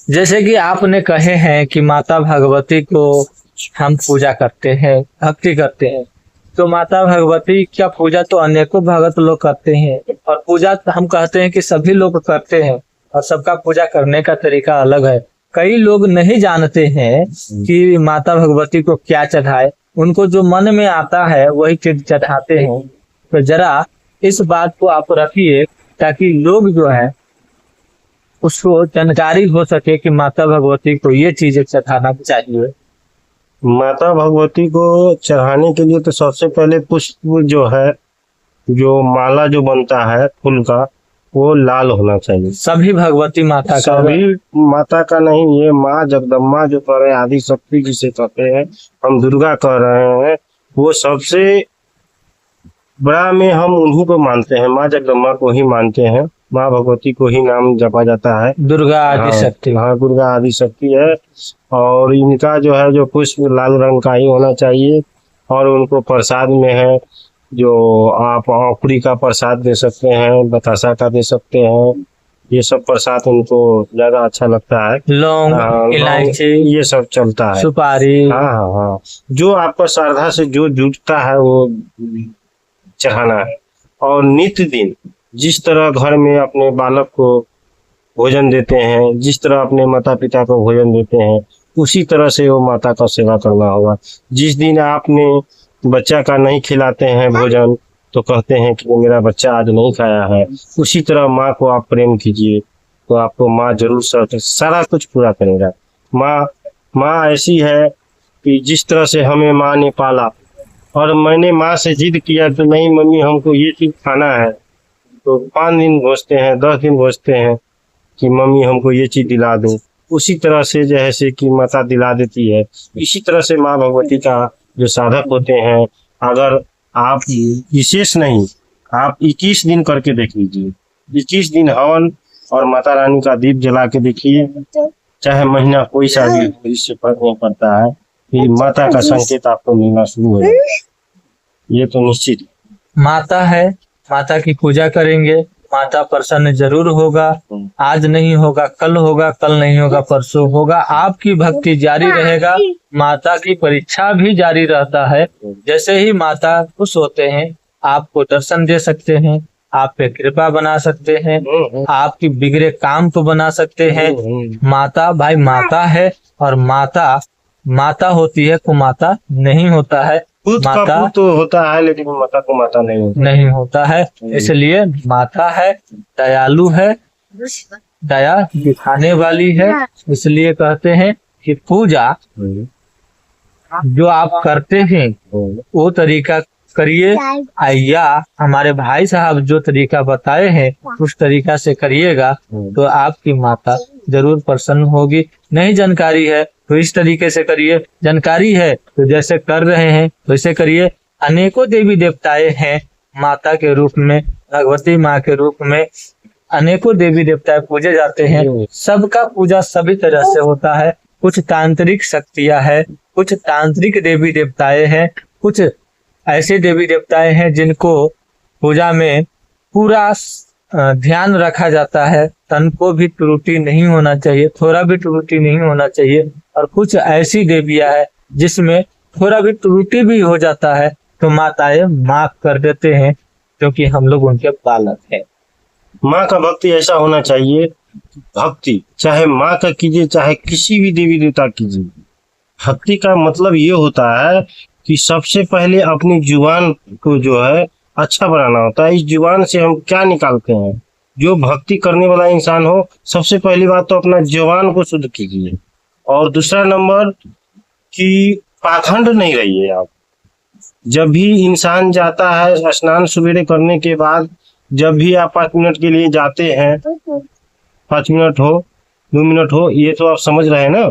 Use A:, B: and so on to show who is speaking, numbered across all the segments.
A: जैसे कि आपने कहे हैं कि माता भगवती को हम पूजा करते हैं, भक्ति करते हैं, तो माता भगवती का पूजा तो अनेकों भगत लोग करते हैं और पूजा हम कहते हैं कि सभी लोग करते हैं और सबका पूजा करने का तरीका अलग है। कई लोग नहीं जानते हैं कि माता भगवती को क्या चढ़ाए, उनको जो मन में आता है वही चीज चढ़ाते हैं। तो जरा इस बात को आप रखिए ताकि लोग जो है उसको जानकारी हो सके कि माता भगवती को ये चीजें चढ़ाना चाहिए।
B: माता भगवती को चढ़ाने के लिए तो सबसे पहले पुष्प जो है, जो माला जो बनता है फूल का, वो लाल होना चाहिए।
A: सभी भगवती माता का,
B: सभी माता का नहीं, ये माँ जगदम्बा जो कह रहे हैं, आदि शक्ति जिसे कहते हैं, हम दुर्गा कह रहे हैं, वो सबसे बड़ा में हम उन्हीं को मानते हैं। माँ जगदम्बा को ही मानते हैं, माँ भगवती को ही नाम जपा जाता है।
A: दुर्गा आदि
B: हाँ,
A: शक्ति।
B: हाँ, दुर्गा आदि शक्ति है। और इनका जो है जो पुष्प लाल रंग का ही होना चाहिए। और उनको प्रसाद में है जो आप औखड़ी का प्रसाद दे सकते हैं, बतासा का दे सकते हैं, ये सब प्रसाद उनको ज्यादा अच्छा लगता है।
A: लौंग,
B: लौंग,
A: इलायची,
B: ये सब चलता है।
A: सुपारी।
B: हाँ हाँ हाँ, जो आपका श्रद्धा से जो जुटता है वो चढ़ाना है। और नित्य दिन जिस तरह घर में अपने बालक को भोजन देते हैं, जिस तरह अपने माता पिता को भोजन देते हैं, उसी तरह से वो माता का सेवा करना होगा। जिस दिन आपने बच्चा का नहीं खिलाते हैं भोजन, तो कहते हैं कि मेरा बच्चा आज नहीं खाया है, उसी तरह माँ को आप प्रेम कीजिए, तो आपको माँ जरूर सारा कुछ पूरा करेगा। माँ ऐसी है कि जिस तरह से हमें माँ ने पाला, और मैंने माँ से जिद किया तो नहीं मम्मी हमको ये चीज खाना है, तो 5 दिन घोषते हैं, 10 दिन घोषते हैं कि मम्मी हमको ये चीज दिला दो। उसी तरह से जैसे कि माता दिला देती है, इसी तरह से माँ भगवती का जो साधक होते हैं, अगर आप विशेष नहीं, आप 21 दिन करके देख लीजिए। 21 दिन हवन और माता रानी का दीप जला के देखिए, चाहे महीना कोई सा भी, इससे फर्क नहीं पड़ता है, फिर माता का संकेत आपको मिलना शुरू हो जाएगा, ये तो निश्चित।
A: माता है, माता की पूजा करेंगे, माता प्रसन्न जरूर होगा। आज नहीं होगा कल होगा, कल नहीं होगा परसों होगा। आपकी भक्ति जारी रहेगा, माता की परीक्षा भी जारी रहता है। जैसे ही माता खुश होते हैं, आपको दर्शन दे सकते हैं, आप पे कृपा बना सकते हैं, आपकी बिगड़े काम को बना सकते हैं। माता भाई माता है, और माता होती है, कुमाता नहीं होता है।
B: माता तो होता है लेकिन माता को माता नहीं
A: होता है। इसलिए माता है, दयालु है, दया दिखाने वाली है। इसलिए कहते हैं कि पूजा जो आप करते हैं वो तरीका करिए, या हमारे भाई साहब जो तरीका बताए हैं उस तरीका से करिएगा तो आपकी माता जरूर प्रसन्न होगी। नहीं जानकारी है तो इस तरीके से करिए, जानकारी है तो जैसे कर रहे हैं वैसे करिए। अनेकों देवी देवताएं हैं माता के रूप में, भगवती माँ के रूप में अनेकों देवी देवताएं पूजे जाते हैं। सबका पूजा सभी तरह से होता है। कुछ तांत्रिक शक्तियां है, कुछ तांत्रिक देवी देवताएं हैं, कुछ ऐसे देवी देवताएं हैं जिनको पूजा में पूरा ध्यान रखा जाता है, तन को भी त्रुटि नहीं होना चाहिए, थोड़ा भी त्रुटि नहीं होना चाहिए। और कुछ ऐसी देवियां है जिसमें थोड़ा भी त्रुटि भी हो जाता है तो माताएं माफ कर देते हैं, क्योंकि हम लोग उनके पालक हैं।
B: माँ का भक्ति ऐसा होना चाहिए, भक्ति चाहे माँ का कीजिए चाहे किसी भी देवी देवता कीजिए, भक्ति का मतलब ये होता है कि सबसे पहले अपनी जुबान को जो है अच्छा बनाना होता है। इस जुबान से हम क्या निकालते हैं, जो भक्ति करने वाला इंसान हो, सबसे पहली बात तो अपना जुबान को शुद्ध कीजिए। और दूसरा नंबर कि पाखंड नहीं रहिए आप। जब भी इंसान जाता है स्नान सवेरे करने के बाद, जब भी आप 5 मिनट के लिए जाते हैं, 5 मिनट हो 2 मिनट हो, ये तो आप समझ रहे हैं ना।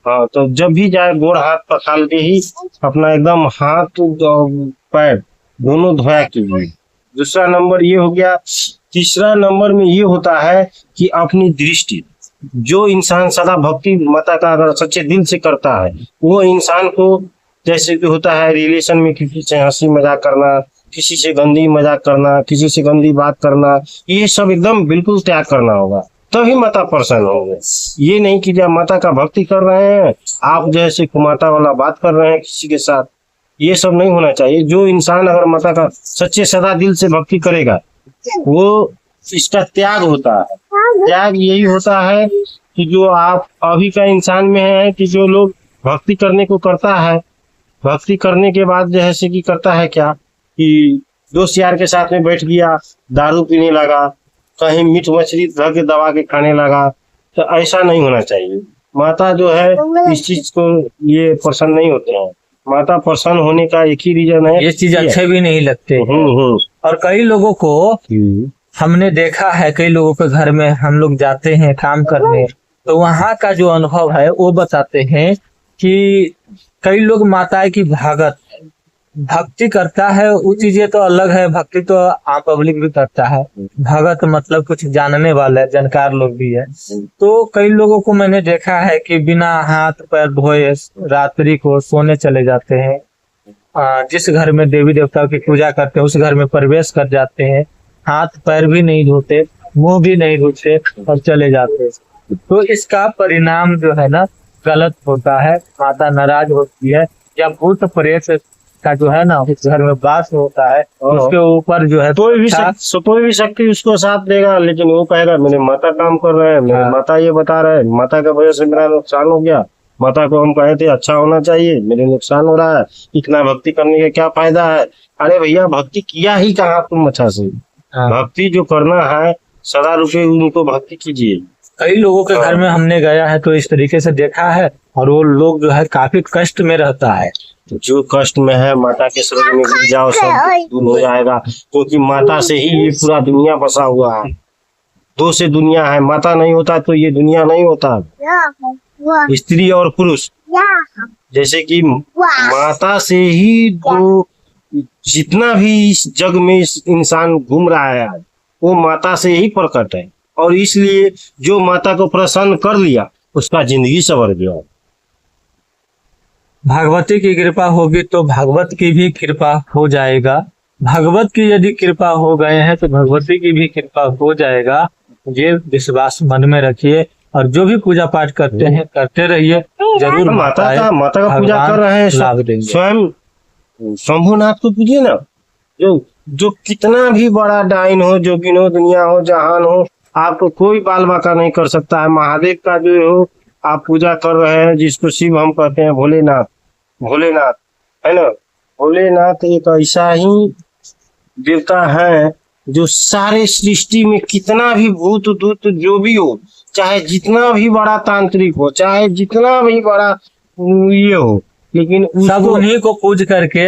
B: हाँ, तो जब भी जाए गोड़ हाथ पखाल के ही अपना एकदम हाथ पैर दोनों धोया कीजिए। दूसरा नंबर ये हो गया। तीसरा नंबर में ये होता है कि अपनी दृष्टि, जो इंसान सदा भक्ति माता का अगर सच्चे दिल से करता है, वो इंसान को जैसे कि होता है रिलेशन में किसी से हंसी मजाक करना, किसी से गंदी मजाक करना, किसी से गंदी बात करना, ये सब एकदम बिल्कुल त्याग करना होगा। तभी माता प्रसन्न होंगे। ये नहीं कि जब माता का भक्ति कर रहे हैं आप जैसे कुमाता वाला बात कर रहे हैं किसी के साथ, ये सब नहीं होना चाहिए। जो इंसान अगर माता का सच्चे सदा दिल से भक्ति करेगा वो इसका त्याग होता है। त्याग यही होता है कि जो आप अभी का इंसान में है कि जो लोग भक्ति करने को करता है, भक्ति करने के बाद जैसे कि करता है क्या कि दोस्त यार के साथ में बैठ गया, दारू पीने लगा, कहीं मीट मछली धर के दबा के खाने लगा, तो ऐसा नहीं होना चाहिए। माता जो है इस चीज को ये प्रसन्न नहीं होते हैं। माता प्रसन्न होने का एक ही रीजन है,
A: ये चीज अच्छे भी नहीं लगते। और कई लोगों को हमने देखा है, कई लोगों के घर में हम लोग जाते हैं काम करने, तो वहाँ का जो अनुभव है वो बताते हैं कि कई लोग माता की भक्ति करता है, वो चीजें तो अलग है, भक्ति तो आम पब्लिक भी करता है, भगत मतलब कुछ जानने वाला है, जानकार लोग भी है। तो कई लोगों को मैंने देखा है कि बिना हाथ पैर धोए रात्रि को सोने चले जाते हैं। जिस घर में देवी देवताओं की पूजा करते हैं उस घर में प्रवेश कर जाते हैं, हाथ पैर भी नहीं धोते, मुंह भी नहीं धोते और चले जाते हैं। तो इसका परिणाम जो है ना गलत होता है, माता नाराज होती है। या भूत प्रेत का जो है ना उस घर में वास होता है, उसके ऊपर जो है
B: कोई भी शक्ति उसको साथ देगा, लेकिन वो कहेगा मेरे माता काम कर रहे हैं, मेरे माता ये बता रहे हैं, माता की वजह से मेरा नुकसान हो गया, माता को हम कहे थे अच्छा होना चाहिए, मेरे नुकसान हो रहा है, इतना भक्ति करने का क्या फायदा है। अरे भैया भक्ति किया ही कहाँ तुम अच्छा से। भक्ति जो करना है सदा रुपये उनको भक्ति कीजिए।
A: कई लोगों के घर में हमने गया है तो इस तरीके से देखा है, और वो लोग जो है काफी कष्ट में रहता है।
B: जो कष्ट में है माता के शरण में गिर जाओ, सब दूर हो जाएगा, क्योंकि माता से ही ये पूरा दुनिया बसा हुआ है। दो से दुनिया है, माता नहीं होता तो ये दुनिया नहीं होता। स्त्री और पुरुष, जैसे कि माता से ही जो जितना भी इस जग में इंसान घूम रहा है आज वो माता से ही प्रकट है, और इसलिए जो माता को प्रसन्न कर लिया उसका जिंदगी सवर गया।
A: भगवती की कृपा होगी तो भगवत की भी कृपा हो जाएगा। भगवत की यदि कृपा हो गए हैं तो भगवती की भी कृपा हो जाएगा। ये विश्वास मन में रखिए और जो भी पूजा पाठ करते हैं करते रहिए, जरूर
B: माता का पूजा कर रहे हैं। स्वयं शंभुनाथ को पूजिए ना, जो कितना भी बड़ा डाइन हो, जोगिन हो, दुनिया हो, जहान हो, आपको कोई बाल बाका नहीं कर सकता है। महादेव का जो हो आप पूजा कर रहे हैं, जिसको शिव हम कहते हैं, भोलेनाथ है ना। भोलेनाथ एक ऐसा ही देवता है जो सारे सृष्टि में कितना भी भूत दूत जो भी हो, चाहे जितना भी बड़ा तांत्रिक हो, चाहे जितना भी बड़ा ये हो, लेकिन
A: सब उन्हीं को पूज करके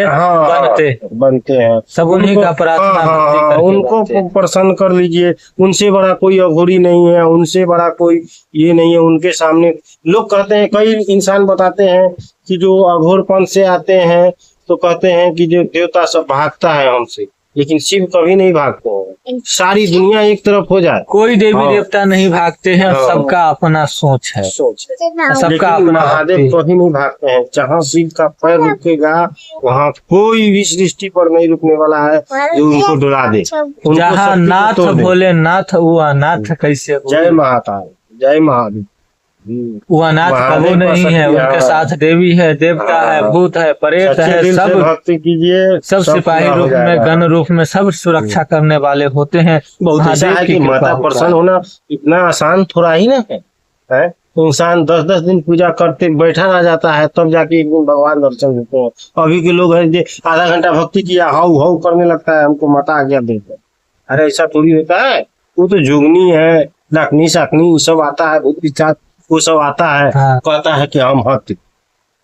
B: बनते हैं।
A: सब उन्हीं का प्रार्थना
B: उनको प्रसन्न कर लीजिए। उनसे बड़ा कोई अघोरी नहीं है, उनसे बड़ा कोई ये नहीं है। उनके सामने लोग कहते हैं, कई इंसान बताते हैं कि जो अघोरपन से आते हैं तो कहते हैं कि जो देवता सब भागता है हमसे, लेकिन शिव कभी नहीं भागते हैं। सारी दुनिया एक तरफ हो जाए,
A: कोई देवी देवता नहीं भागते हैं, सबका अपना सोच है, सबका अपना।
B: महादेव कभी नहीं भागते हैं। जहाँ शिव का पैर रुकेगा वहाँ कोई भी सृष्टि पर नहीं रुकने वाला है जो उनको डुला दे।
A: जहाँ नाथ भोलेनाथ वो अनाथ कैसे।
B: जय महाकाल, जय महादेव।
A: वो अनाथ कभी नहीं है, उनके साथ देवी है, देवता है, भूत है, प्रेत है, सब
B: भक्ति कीजिए।
A: सब सिपाही रूप में, गण रूप में सब सुरक्षा करने वाले होते हैं।
B: बहुत ऐसा है कि माता प्रसन्न होना इतना आसान थोड़ा ही ना है। इंसान 10-10 दिन पूजा करते बैठा रह जाता है, तब जाके एक दिन भगवान दर्शन देते हैं। अभी के लोग है आधा घंटा भक्ति किया हाउ हाउ करने लगता है, हमको माता आज्ञा देते हैं। अरे ऐसा थोड़ी होता है। वो तो जोगनी है, डाकनी शाकनी सब आता है, भूत पिशाच वो सब आता है। कहता है कि हम हक।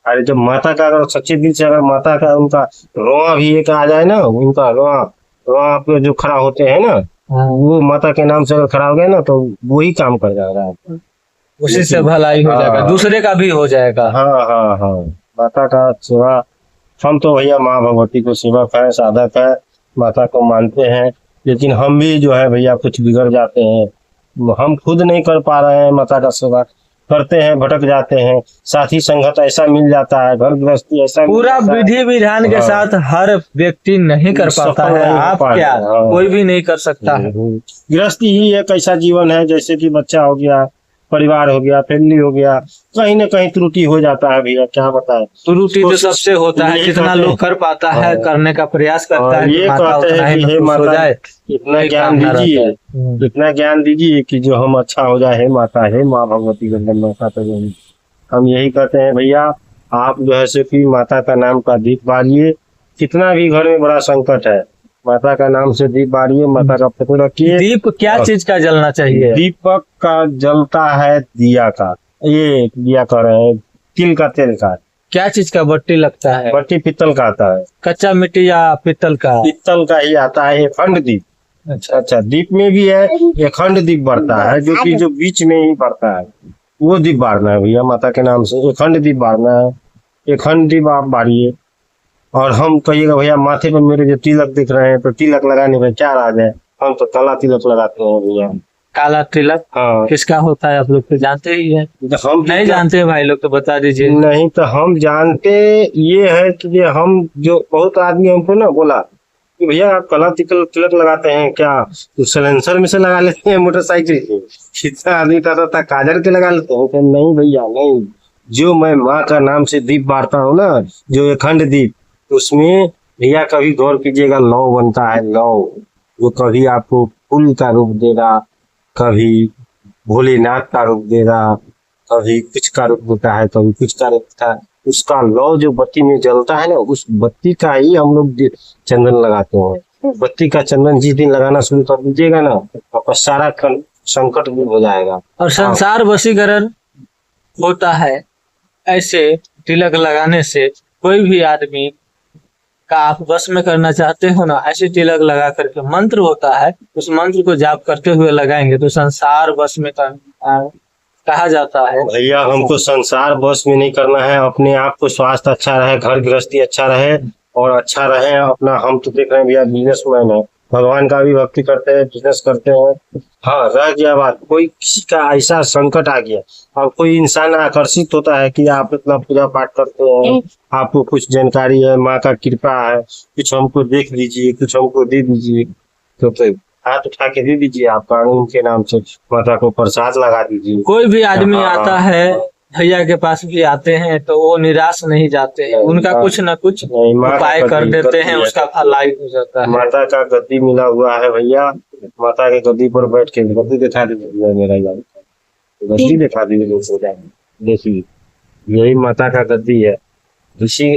B: अरे जब माता का अगर सच्चे दिल से अगर माता का उनका रोआ भी एक आ जाए ना, उनका रोआ पे जो खड़ा होते हैं ना, वो माता के नाम से अगर खड़ा हो गया ना तो वही काम कर जाएगा,
A: उसी से भलाई हो जाएगा, दूसरे का भी हो जाएगा।
B: हाँ माता का सेवा। हम तो भैया माँ भगवती को सेवक है, साधक है, माता को मानते हैं, लेकिन हम भी जो है भैया कुछ बिगड़ जाते हैं। हम खुद नहीं कर पा रहे हैं माता का सेवा, करते हैं भटक जाते हैं, साथी संगत ऐसा मिल जाता है, घर गृहस्थी ऐसा
A: पूरा विधि विधान के
B: हाँ।
A: साथ हर व्यक्ति नहीं कर पाता
B: सफल
A: है।
B: नहीं हो
A: आप
B: पाता
A: क्या,
B: है, हाँ।
A: कोई भी नहीं कर सकता है।
B: गृहस्थी ही एक ऐसा जीवन है, जैसे कि बच्चा हो गया, परिवार हो गया, फैमिली हो गया, कहीं ना कहीं त्रुटि हो जाता है भैया, क्या बताए।
A: त्रुटि तो
B: कोशिश
A: सबसे होता है,
B: यही
A: जितना
B: कहते
A: लोग
B: हैं।
A: कर पाता है,
B: हाँ।
A: करने का प्रयास करता
B: और
A: है कि
B: ये
A: माता
B: कहते
A: उतना
B: हैं
A: ही
B: कि हे
A: खुश हो
B: माता,
A: जाए।
B: इतना
A: यही
B: ज्ञान
A: कामना रहता
B: दीजिए,
A: है।
B: इतना ज्ञान दीजिए कि जो हम अच्छा हो जाए। हे माता, हे माँ भगवती जगन्नाथा तो हम यही कहते हैं भैया, आप जो है सो कि माता का नाम का दीप बारिए। कितना भी घर में बड़ा संकट है, माता का नाम से दीप बारिए, माता का फोटो रखिए।
A: दीप क्या
B: और
A: चीज का जलना चाहिए?
B: दीपक का जलता है दिया का, ये दिया कर रहे हैं, तिल का तेल का।
A: क्या चीज का बत्ती लगता है?
B: बट्टी पीतल का आता है,
A: कच्चा मिट्टी या पीतल का?
B: पीतल का ही आता है, अखंड दीप।
A: अच्छा,
B: अच्छा, दीप में भी है, अखंड दीप बढ़ता है, जो कि जो बीच में ही बढ़ता है, वो दीप बारना है भैया माता के नाम से। अखंड दीप बारना है, अखंड दीप आप बारिए। और हम कहिएगा भैया माथे पर मेरे जो तिलक दिख रहे हैं, तो तिलक लगाने में क्या राज है? हम तो काला तिलक लगाते हैं भैया।
A: काला तिलक
B: हाँ,
A: किसका होता है? आप लोग तो जानते ही है।
B: तो हम
A: नहीं जानते हैं भाई लोग तो बता दीजिए।
B: नहीं, तो हम जानते ये है कि ये हम जो बहुत आदमी हमको ना बोला कि भैया आप काला तिलक तिलक लगाते हैं क्या? तो सलेंसर में से लगा लेते हैं मोटरसाइकिल के। कितना आदमी कहता था काजल के लगा लेते हैं, नहीं भैया नहीं। जो मैं माँ का नाम से दीप बारता हूँ ना, जो अखंड दीप, उसमें भैया कभी गौर कीजिएगा, लौ बनता है, लौ, जो कभी आपको फूल का रूप देगा, कभी भोलेनाथ का रूप देगा, कभी कुछ का रूप होता है, कभी कुछ का रूप होता है। उसका लौ जो बत्ती में जलता है ना, उस बत्ती का ही हम लोग चंदन लगाते हैं। बत्ती का चंदन जिस दिन लगाना शुरू कर दीजिएगा ना, आपका सारा संकट दूर हो जाएगा।
A: और संसार वशीकरण होता है ऐसे तिलक लगाने से। कोई भी आदमी का आप वश में करना चाहते हो ना, ऐसे तिलक लगा करके मंत्र होता है, उस मंत्र को जाप करते हुए लगाएंगे तो संसार वश में कहा जाता है।
B: भैया हमको संसार बस में नहीं करना है, अपने आप को स्वास्थ्य अच्छा रहे, घर गृहस्थी अच्छा रहे और अच्छा रहे अपना। हम तो देख रहे हैं भैया बिजनेसमैन है, भगवान का भी भक्ति करते हैं, बिजनेस करते हैं। हाँ, रह गया बात, कोई किसी का ऐसा संकट आ गया और कोई इंसान आकर्षित होता है कि आप इतना पूजा पाठ करते हैं, आपको कुछ जानकारी है, माँ का कृपा है, कुछ हमको देख लीजिए, कुछ हमको दे दीजिए, तो हाथ उठा के दे दीजिए, आप कानून के नाम से माता को प्रसाद लगा दीजिए।
A: कोई भी आदमी
B: हाँ,
A: आता है, भैया के पास भी आते हैं तो वो निराश नहीं जाते हैं, उनका कुछ न कुछ
B: नहीं, माँ का
A: उपाय कर
B: गद्दी-
A: देते हैं,
B: गद्दी है।
A: उसका भलाई हो जाता है।
B: माता का गद्दी मिला हुआ है भैया, माता के गद्दी पर बैठ के गद्दी दिखा दीजिए मेरा यार, गद्दी दिखा दीजिए, देखिए यही माता का गद्दी है। ऋषि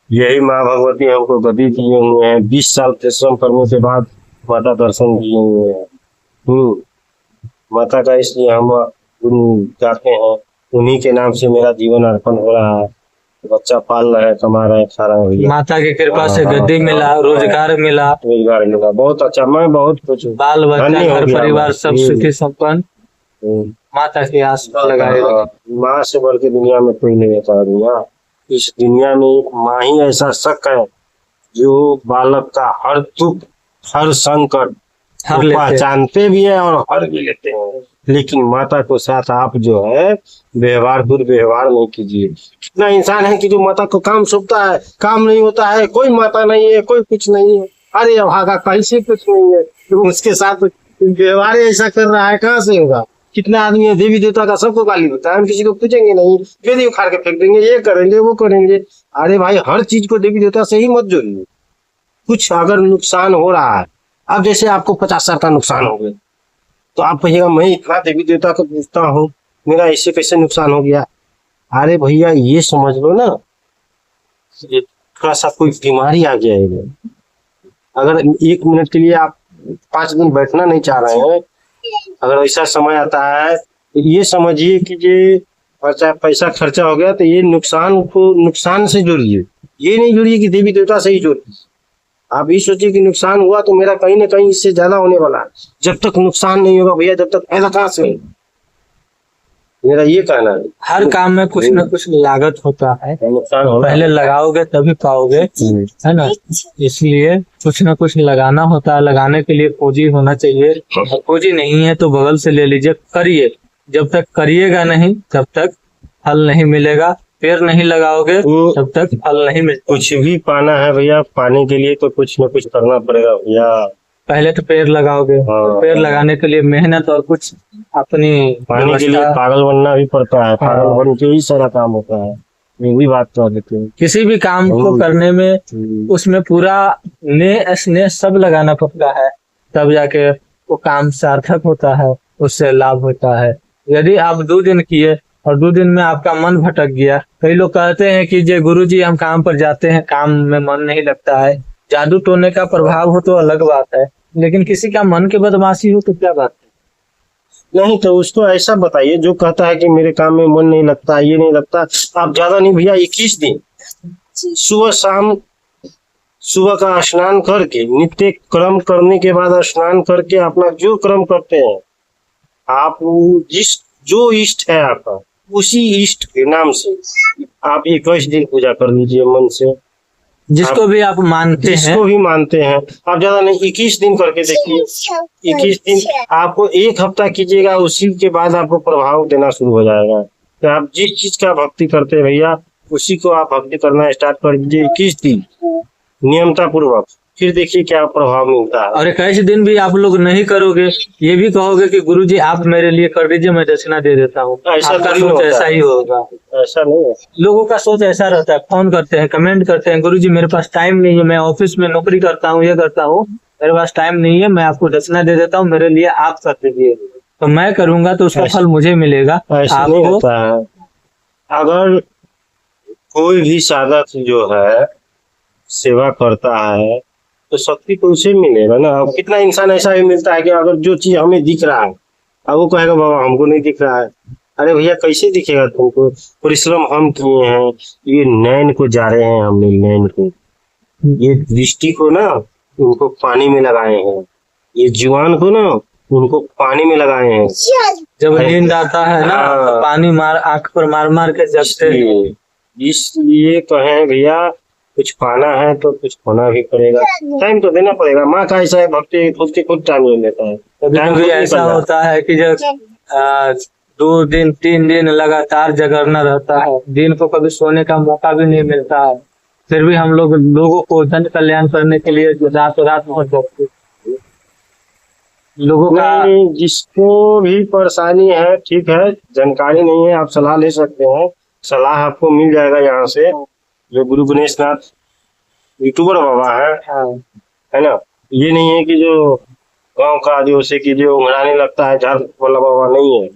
B: यही माँ भगवती हमको गद्दी दिए हुए हैं, 20 साल परिश्रम करने के बाद माता दर्शन दिए हुए हैं। माता का इसलिए हम गुरु जाते हैं, उन्हीं के नाम से मेरा जीवन अर्पण हो रहा है, बच्चा पाल रहे हैं, कमा रहे हैं, खा रहे हैं भैया।
A: माता की कृपा से गद्दी मिला, रोजगार मिला,
B: रोजगार मिला, बहुत अच्छा, मैं बहुत खुश हूँ।
A: बाल बच्चा
B: धन्य हो
A: घर
B: गया
A: परिवार
B: मैं।
A: सब सुखी संपन्न माता के आस लगाए।
B: हाँ, माँ से बढ़ के दुनिया में कोई नहीं रहता भैया। इस दुनिया में एक माँ ही ऐसा शक है जो बालक का हर दुख, हर संकट
A: हर
B: वो
A: लेते हैं।
B: पहचानते भी है और हर भी लेते हैं। लेकिन माता को साथ आप जो है व्यवहार, दुर्व्यवहार नहीं कीजिए। कितना इंसान है कि जो माता को काम सौंपता है, काम नहीं होता है, कोई माता नहीं है, कोई कुछ नहीं है, अरे भागा कहीं से कुछ नहीं है, तो उसके साथ व्यवहार ऐसा कर रहा है, कहाँ से होगा? कितना आदमी है देवी देवता का, सबको गाली देता है, हम किसी को पूछेंगे नहीं, वेदी उखाड़ के फेंक देंगे, ये करेंगे वो करेंगे। अरे भाई, हर चीज को देवी देवता से ही मत जोड़िए। कुछ अगर नुकसान हो रहा है, अब जैसे आपको 50 साल का नुकसान हो गया, तो आप कहिएगा मैं इतना देवी देवता को पूछता हूँ, मेरा इससे कैसे नुकसान हो गया? अरे भैया ये समझ लो ना, ये थोड़ा सा कोई बीमारी आ गया है, अगर 1 मिनट के लिए आप 5 दिन बैठना नहीं चाह रहे हैं, अगर ऐसा समय आता है तो ये समझिए कि ये पैसा खर्चा हो गया, तो ये नुकसान को नुकसान से जोड़िए, ये नहीं जोड़िए कि देवी देवता से ही जोड़िए। आप ये सोचिए कि नुकसान हुआ तो मेरा कहीं ना कहीं इससे ज्यादा होने वाला है। जब तक नुकसान नहीं होगा भैया, जब तक फायदा कहाँ से होगा? मेरा ये कहना है।
A: हर काम में कुछ न कुछ लागत होता है,
B: नुकसान हो
A: पहले लगाओगे तभी पाओगे, है ना? इसलिए कुछ न कुछ लगाना होता है, लगाने के लिए पूंजी होना चाहिए। पूंजी नहीं है तो बगल से ले लीजिए, करिए, जब तक करिएगा नहीं तब तक फल नहीं मिलेगा, पेड़ नहीं लगाओगे
B: वो-
A: तब तक फल नहीं मिलेगा।
B: कुछ भी पाना है भैया, पाने के लिए तो कुछ न कुछ करना पड़ेगा भैया।
A: पहले तो पेड़ लगाओगे,
B: हाँ।
A: तो पेड़ लगाने के लिए मेहनत और कुछ अपनी
B: पाने के लिए
A: व्यवस्था-
B: पागल बनना भी पड़ता है, पागल
A: हाँ।
B: बन के ही सारा काम होता है। ये भी बात कर देते हैं।
A: किसी भी काम को करने में उसमें पूरा स्नेह सब लगाना पड़ता है, तब जाके वो काम सार्थक होता है, उससे लाभ होता है। यदि आप 2 दिन किए और 2 दिन में आपका मन भटक गया, कई लोग कहते हैं कि जे गुरुजी हम काम पर जाते हैं, काम में मन नहीं लगता है। जादू टोने का प्रभाव हो तो अलग बात है, लेकिन किसी का मन की बदमाशी हो तो क्या बात है।
B: नहीं तो उसको ऐसा बताइए, जो कहता है कि मेरे काम में मन नहीं लगता, ये नहीं लगता, आप ज्यादा नहीं भैया, 21 दिन सुबह शाम, सुबह का स्नान करके, नित्य कर्म करने के बाद स्नान करके अपना जो कर्म करते हैं आप, जिस जो इष्ट है आपका, उसी इष्ट के नाम से आप 21 दिन पूजा कर लीजिए मन से,
A: जिसको भी आप मानते हैं।
B: जिसको भी मानते हैं। आप ज्यादा नहीं, 21 दिन करके देखिए, 21 दिन आपको 1 हफ्ता कीजिएगा, उसी के बाद आपको प्रभाव देना शुरू हो जाएगा। तो आप जिस चीज का भक्ति करते हैं भैया, उसी को आप भक्ति करना स्टार्ट कर दीजिए 21 दिन नियमता पूर्वक, फिर देखिए क्या प्रभाव मिलता है।
A: और 21 दिन भी आप लोग नहीं करोगे, ये भी कहोगे कि गुरुजी आप मेरे लिए कर दीजिए, मैं दक्षिणा दे देता हूँ,
B: ऐसा
A: आपका
B: थोड़ी
A: सोच
B: होता
A: ऐसा
B: है।
A: ही होगा।
B: ऐसा नहीं है।
A: लोगों का सोच ऐसा रहता है, फोन करते हैं, कमेंट करते हैं, गुरुजी मेरे पास टाइम नहीं है, मैं ऑफिस में नौकरी करता हूँ, ये करता हूँ, मेरे पास टाइम नहीं है, मैं आपको दक्षिणा दे देता हूँ, मेरे लिए आप कर दीजिए, तो मैं करूंगा तो उसका फल मुझे मिलेगा।
B: ऐसा नहीं
A: आपको
B: होता है। अगर कोई भी साधक जो है सेवा करता है तो शक्ति तो उसे मिलेगा ना। अब कितना इंसान ऐसा भी मिलता है कि अगर जो चीज हमें दिख रहा है, अब वो कहेगा बाबा हमको नहीं दिख रहा है। अरे भैया कैसे दिखेगा तुमको, परिश्रम हम किए हैं, ये नैन को जा रहे हैं हमने, नैन को, ये दृष्टि को ना उनको पानी में लगाए हैं, ये जुबान को ना उनको पानी में लगाए हैं।
A: जब नींद आता है ना,
B: हाँ।
A: पानी मार आंख पर मार मार के जगते हैं।
B: इसलिए कहें भैया, कुछ पाना है तो कुछ होना भी पड़ेगा, टाइम तो देना पड़ेगा। माँ का ऐसा है, भक्ति खुद के खुद टाइम ले लेता है।
A: कभी
B: टाइम
A: कभी
B: खुद
A: ऐसा
B: निकल जाता है।
A: होता है कि जब 2 दिन 3 दिन लगातार जगरना रहता है, दिन को कभी सोने का मौका भी नहीं मिलता है, फिर भी हम लोगों को जन कल्याण करने के लिए रातों रात पहुंच जाते हैं। लोगों का
B: नहीं, जिसको भी परेशानी है, ठीक है, जानकारी नहीं है, आप सलाह ले सकते हैं, सलाह आपको मिल जाएगा यहाँ से। जो गुरु गणेश नाथ यूट्यूबर बाबा है ना, ये नहीं है कि जो गांव का जो से कि जो उंगराने लगता है झाड़ वाला बाबा नहीं है,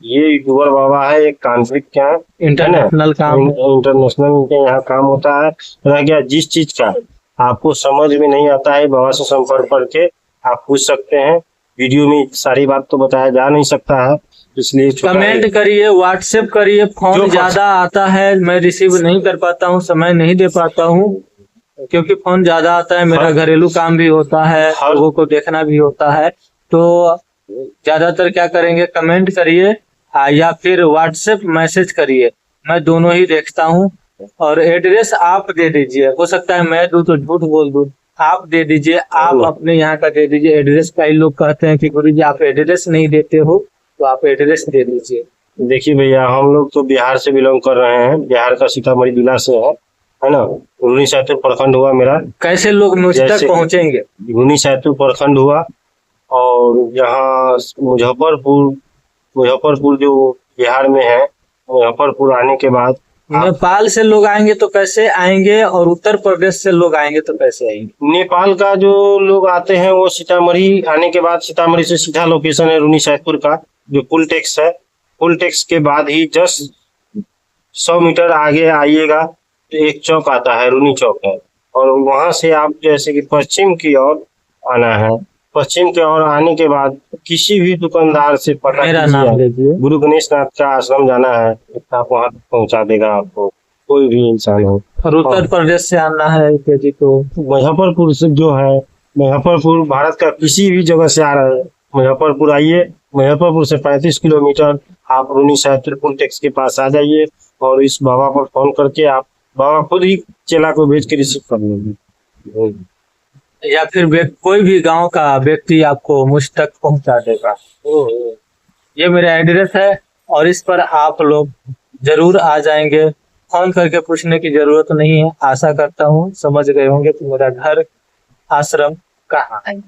B: ये यूट्यूबर बाबा है, एक तांत्रिक क्या है ना,
A: इंटरनेशनल काम है।
B: इंटरनेशनल के यहाँ काम होता है। रह गया जिस चीज का आपको समझ में नहीं आता है, बाबा से संपर्क करके आप पूछ सकते हैं। वीडियो में सारी बात तो बताया जा नहीं सकता है, इसलिए छोटा
A: कमेंट
B: है।
A: करिए, व्हाट्सएप करिए,
B: जो
A: फोन
B: पस-
A: ज्यादा आता है, मैं रिसीव नहीं कर पाता हूँ, समय नहीं दे पाता हूँ, क्योंकि फोन ज्यादा आता है, मेरा
B: हर-
A: घरेलू काम भी होता है,
B: हर-
A: लोगों को देखना भी होता है, तो ज्यादातर क्या करेंगे, कमेंट करिए या फिर व्हाट्सएप मैसेज करिए, मैं दोनों ही देखता हूँ। और एड्रेस आप दे दीजिए, हो सकता है मैं दूं तो झूठ बोल दूं, आप दे दीजिए, आप अपने यहाँ का दे दीजिए एड्रेस। कई लोग कहते हैं कि गुरुजी आप एड्रेस नहीं देते हो, तो आप एड्रेस दे दीजिए।
B: देखिए भैया, हम लोग तो बिहार से बिलोंग कर रहे हैं, बिहार का सीतामढ़ी जिला से है ना। रूनी सैदपुर प्रखंड हुआ मेरा।
A: कैसे लोग मुझ तक
B: जैसे-
A: पहुंचेंगे?
B: रूनी सैदपुर प्रखंड हुआ, और यहाँ मुजफ्फरपुर जो बिहार में है, मुजफ्फरपुर आने के बाद
A: नेपाल से लोग आएंगे तो कैसे आएंगे, और उत्तर प्रदेश से लोग आएंगे तो कैसे आएंगे?
B: नेपाल का जो लोग आते हैं वो सीतामढ़ी आने के बाद, सीतामढ़ी से सीधा लोकेशन है रूनी सैदपुर का, जो पुल टैक्स है, पुल टैक्स के बाद ही जस्ट 100 मीटर आगे आइएगा तो एक चौक आता है, रूनी चौक है, और वहां से आप जैसे कि पश्चिम की ओर आना है। पश्चिम की ओर आने के बाद किसी भी दुकानदार से पता
A: मेरा नाम
B: कीजिए,
A: लीजिए।
B: गुरु गणेश नाथ का आश्रम जाना है, आप वहां तक पहुंचा देगा आपको, कोई भी इंसान हो।
A: और उत्तर प्रदेश से आना है जी तो
B: मुजफ्फरपुर से जो है, मुजफ्फरपुर भारत का किसी भी जगह से आ रहे हैं, मुजफ्फरपुर आइए, मुजफ्फरपुर से 35 किलोमीटर आप रूनी सैदपुर पुल टैक्स के पास आ जाइए, और इस बाबा पर फोन करके आप, बाबा खुद ही चेला को भेज के रिसीव कर लेंगे।
A: या फिर कोई भी गांव का व्यक्ति आपको मुझ तक पहुंचा देगा। ये मेरा एड्रेस है, और इस पर आप लोग जरूर आ जाएंगे। फोन करके पूछने की जरूरत नहीं है। आशा करता हूँ समझ गए होंगे कि मेरा घर आश्रम कहाँ है।